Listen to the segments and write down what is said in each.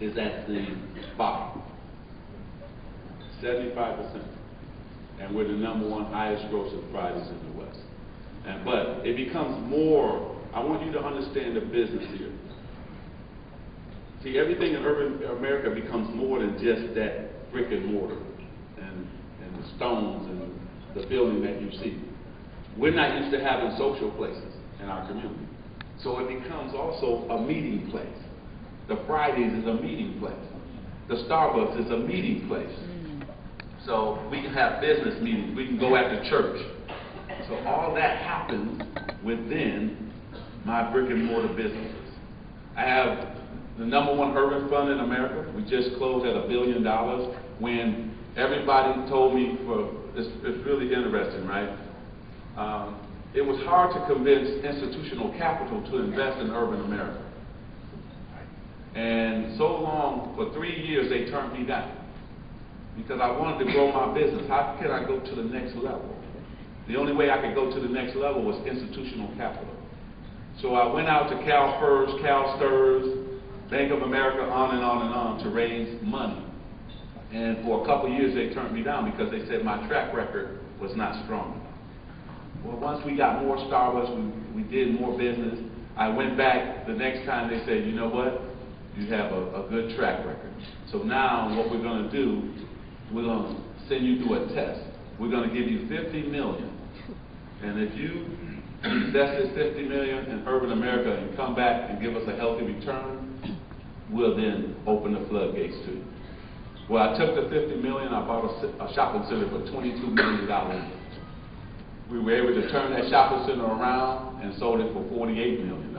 is at the bottom, 75%. And we're the #1 highest grossing Fridays in the West. But it becomes more, I want you to understand the business here. See, everything in urban America becomes more than just that brick and mortar and the stones and the building that you see. We're not used to having social places in our community. So it becomes also a meeting place. The Fridays is a meeting place. The Starbucks is a meeting place. So we can have business meetings. We can go after church. So all that happens within my brick and mortar businesses. I have the #1 urban fund in America. We just closed at $1 billion. When everybody told me, it's really interesting, right? It was hard to convince institutional capital to invest in urban America. And so long, for 3 years, they turned me down because I wanted to grow my business. How can I go to the next level? The only way I could go to the next level was institutional capital. So I went out to CalFIRST, CalSTRS, Bank of America, on and on and on to raise money. And for a couple of years, they turned me down because they said my track record was not strong enough. Well, once we got more Starbucks, we did more business. I went back the next time. They said, you know what? You have a good track record. So now what we're going to do, we're going to send you through a test. We're going to give you $50 million. And if you invest this $50 million in urban America and come back and give us a healthy return, we'll then open the floodgates to you. Well, I took the $50 million. I bought a shopping center for $22 million. We were able to turn that shopping center around and sold it for $48 million.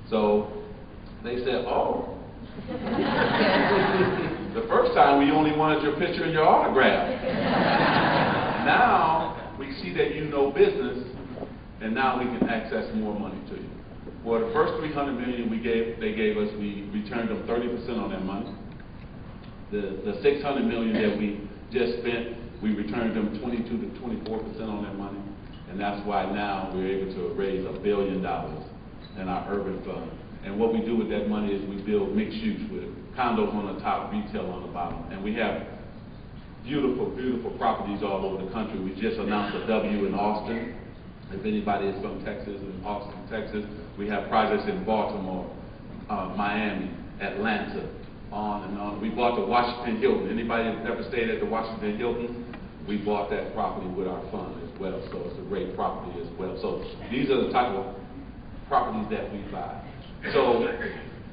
So they said, oh, the first time we only wanted your picture and your autograph. Now we see that you know business, and now we can access more money to you. Well, the first $300 million they gave us, we returned them 30% on that money. The $600 million that we just spent, we returned them 22 to 24% on that money, and that's why now we're able to raise $1 billion in our urban fund. And what we do with that money is we build mixed use with condos on the top, retail on the bottom, and we have beautiful, beautiful properties all over the country. We just announced a W in Austin. If anybody is from Texas, in Austin, Texas, we have projects in Baltimore, Miami, Atlanta, on and on. We bought the Washington Hilton. Anybody that's ever stayed at the Washington Hilton? We bought that property with our fund as well, so it's a great property as well. So these are the type of properties that we buy. So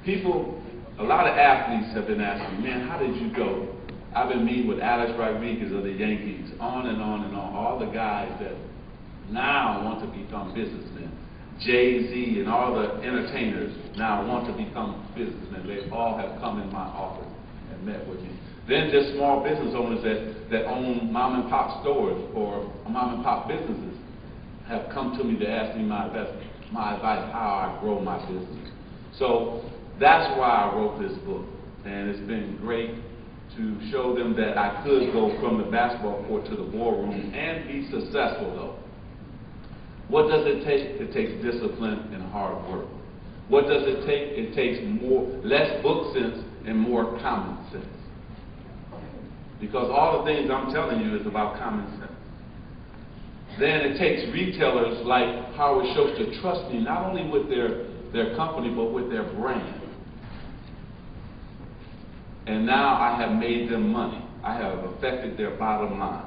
people, a lot of athletes have been asking, man, how did you go? I've been meeting with Alex Rodriguez of the Yankees, on and on and on, all the guys that now want to become businessmen. Jay-Z and all the entertainers now want to become businessmen. They all have come in my office and met with me. Then just small business owners that own mom and pop stores or mom and pop businesses have come to me to ask me my advice, how I grow my business. So that's why I wrote this book, and it's been great to show them that I could go from the basketball court to the boardroom and be successful though. What does it take? It takes discipline and hard work. What does it take? It takes less book sense and more common sense. Because all the things I'm telling you is about common sense. Then it takes retailers like Howard Schultz to trust me, not only with their company, but with their brand. And now I have made them money. I have affected their bottom line.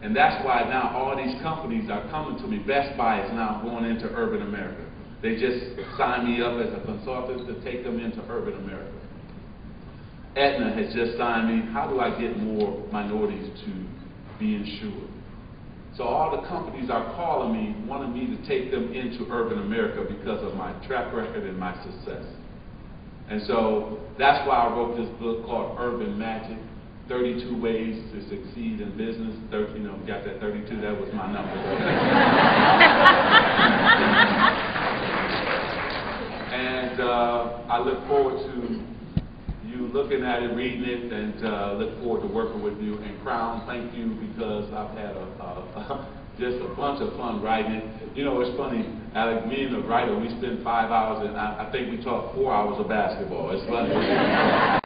And that's why now all these companies are coming to me. Best Buy is now going into urban America. They just signed me up as a consultant to take them into urban America. Aetna has just signed me. How do I get more minorities to be insured? So all the companies are calling me, wanting me to take them into urban America because of my track record and my success. And so that's why I wrote this book called Urban Magic, 32 Ways to Succeed in Business. You know, got that 32? That was my number. And I look forward to you looking at it, reading it, and look forward to working with you. And Crown, thank you, because I've had just a bunch of fun writing. You know, it's funny, Alex, me and the writer, we spend 5 hours, and I think we talk 4 hours of basketball. It's funny.